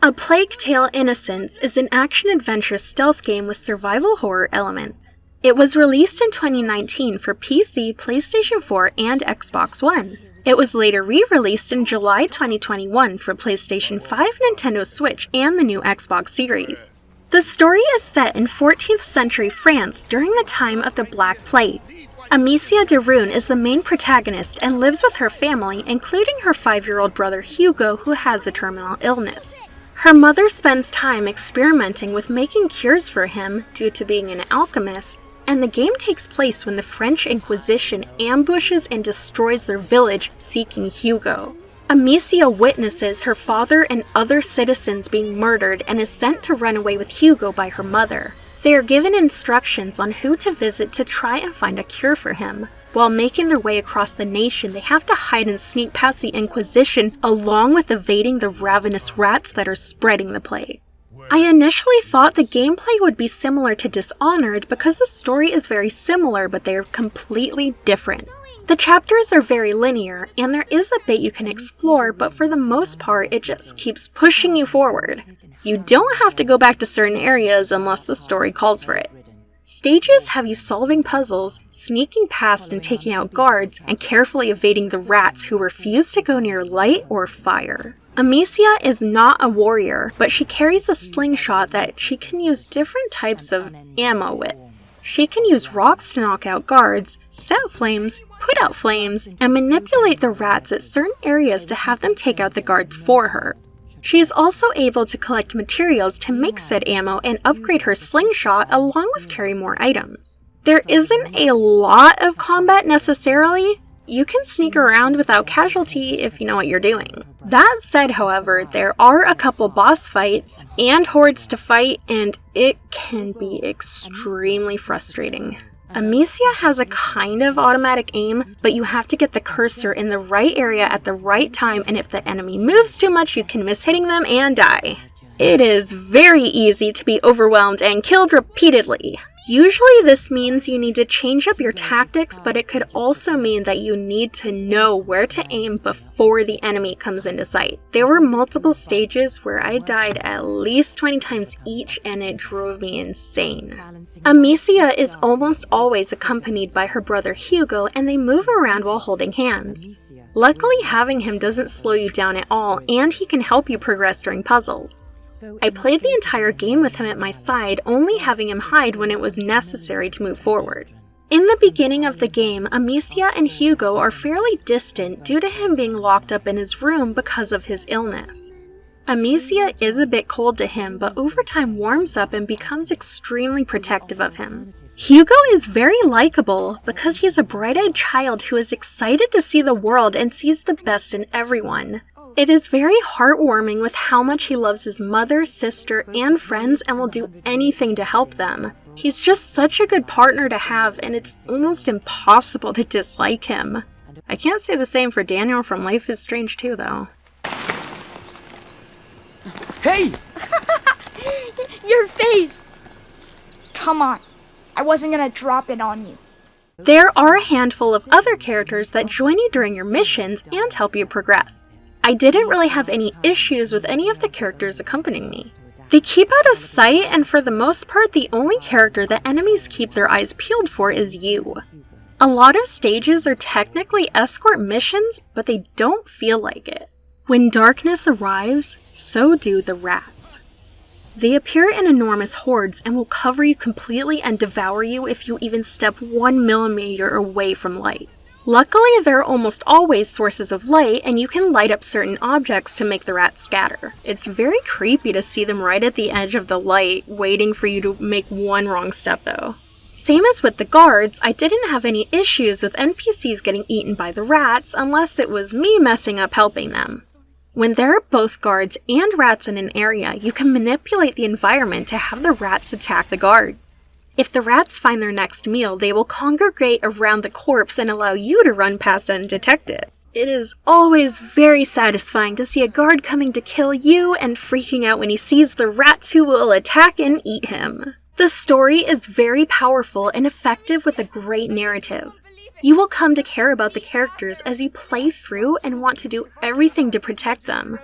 A Plague Tale: Innocence is an action-adventure stealth game with survival horror element. It was released in 2019 for PC, PlayStation 4, and Xbox One. It was later re-released in July 2021 for PlayStation 5, Nintendo Switch, and the new Xbox Series. The story is set in 14th century France during the time of the Black Plague. Amicia de Rune is the main protagonist and lives with her family, including her 5-year-old brother Hugo, who has a terminal illness. Her mother spends time experimenting with making cures for him due to being an alchemist, and the game takes place when the French Inquisition ambushes and destroys their village seeking Hugo. Amicia witnesses her father and other citizens being murdered and is sent to run away with Hugo by her mother. They are given instructions on who to visit to try and find a cure for him. While making their way across the nation, they have to hide and sneak past the Inquisition, along with evading the ravenous rats that are spreading the plague. I initially thought the gameplay would be similar to Dishonored because the story is very similar, but they are completely different. The chapters are very linear, and there is a bit you can explore, but for the most part, it just keeps pushing you forward. You don't have to go back to certain areas unless the story calls for it. Stages have you solving puzzles, sneaking past and taking out guards, and carefully evading the rats who refuse to go near light or fire. Amicia is not a warrior, but she carries a slingshot that she can use different types of ammo with. She can use rocks to knock out guards, set flames, put out flames, and manipulate the rats at certain areas to have them take out the guards for her. She is also able to collect materials to make said ammo and upgrade her slingshot along with carry more items. There isn't a lot of combat necessarily. You can sneak around without casualty if you know what you're doing. That said, however, there are a couple boss fights and hordes to fight, and it can be extremely frustrating. Amicia has a kind of automatic aim, but you have to get the cursor in the right area at the right time, and if the enemy moves too much, you can miss hitting them and die. It is very easy to be overwhelmed and killed repeatedly. Usually this means you need to change up your tactics, but it could also mean that you need to know where to aim before the enemy comes into sight. There were multiple stages where I died at least 20 times each, and it drove me insane. Amicia is almost always accompanied by her brother Hugo, and they move around while holding hands. Luckily, having him doesn't slow you down at all, and he can help you progress during puzzles. I played the entire game with him at my side, only having him hide when it was necessary to move forward. In the beginning of the game, Amicia and Hugo are fairly distant due to him being locked up in his room because of his illness. Amicia is a bit cold to him, but over time warms up and becomes extremely protective of him. Hugo is very likable because he's a bright-eyed child who is excited to see the world and sees the best in everyone. It is very heartwarming with how much he loves his mother, sister, and friends and will do anything to help them. He's just such a good partner to have, and it's almost impossible to dislike him. I can't say the same for Daniel from Life is Strange 2, though. Hey! Your face! Come on, I wasn't gonna drop it on you. There are a handful of other characters that join you during your missions and help you progress. I didn't really have any issues with any of the characters accompanying me. They keep out of sight, and for the most part, the only character that enemies keep their eyes peeled for is you. A lot of stages are technically escort missions, but they don't feel like it. When darkness arrives, so do the rats. They appear in enormous hordes and will cover you completely and devour you if you even step 1 millimeter away from light. Luckily, there are almost always sources of light, and you can light up certain objects to make the rats scatter. It's very creepy to see them right at the edge of the light, waiting for you to make one wrong step though. Same as with the guards, I didn't have any issues with NPCs getting eaten by the rats unless it was me messing up helping them. When there are both guards and rats in an area, you can manipulate the environment to have the rats attack the guard. If the rats find their next meal, they will congregate around the corpse and allow you to run past undetected. It is always very satisfying to see a guard coming to kill you and freaking out when he sees the rats who will attack and eat him. The story is very powerful and effective with a great narrative. You will come to care about the characters as you play through and want to do everything to protect them.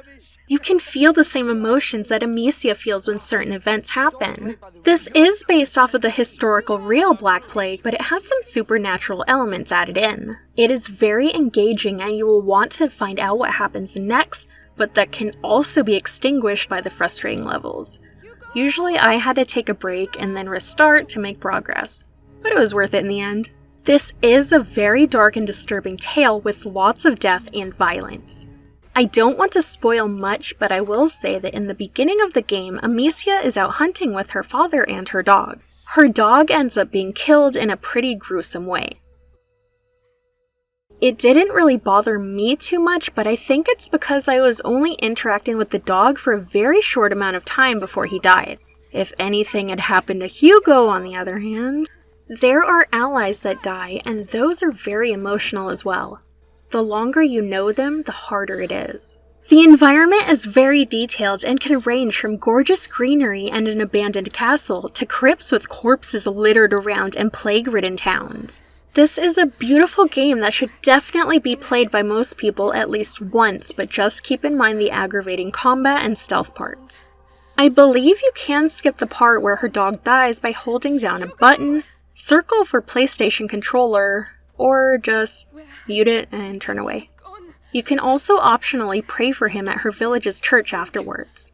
You can feel the same emotions that Amicia feels when certain events happen. This is based off of the historical real Black Plague, but it has some supernatural elements added in. It is very engaging and you will want to find out what happens next, but that can also be extinguished by the frustrating levels. Usually I had to take a break and then restart to make progress, but it was worth it in the end. This is a very dark and disturbing tale with lots of death and violence. I don't want to spoil much, but I will say that in the beginning of the game, Amicia is out hunting with her father and her dog. Her dog ends up being killed in a pretty gruesome way. It didn't really bother me too much, but I think it's because I was only interacting with the dog for a very short amount of time before he died. If anything had happened to Hugo, on the other hand, there are allies that die, and those are very emotional as well. The longer you know them, the harder it is. The environment is very detailed and can range from gorgeous greenery and an abandoned castle to crypts with corpses littered around and plague-ridden towns. This is a beautiful game that should definitely be played by most people at least once, but just keep in mind the aggravating combat and stealth parts. I believe you can skip the part where her dog dies by holding down a button, circle for PlayStation controller, or just mute it and turn away. You can also optionally pray for him at her village's church afterwards.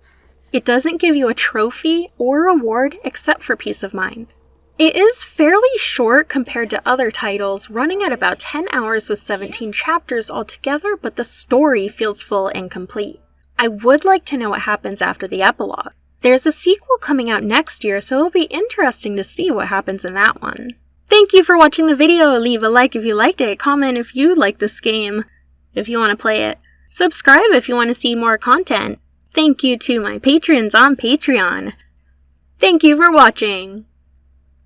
It doesn't give you a trophy or reward except for peace of mind. It is fairly short compared to other titles, running at about 10 hours with 17 chapters altogether, but the story feels full and complete. I would like to know what happens after the epilogue. There's a sequel coming out next year, so it'll be interesting to see what happens in that one. Thank you for watching the video. Leave a like if you liked it, comment if you like this game, if you want to play it. Subscribe if you want to see more content. Thank you to my patrons on Patreon. Thank you for watching.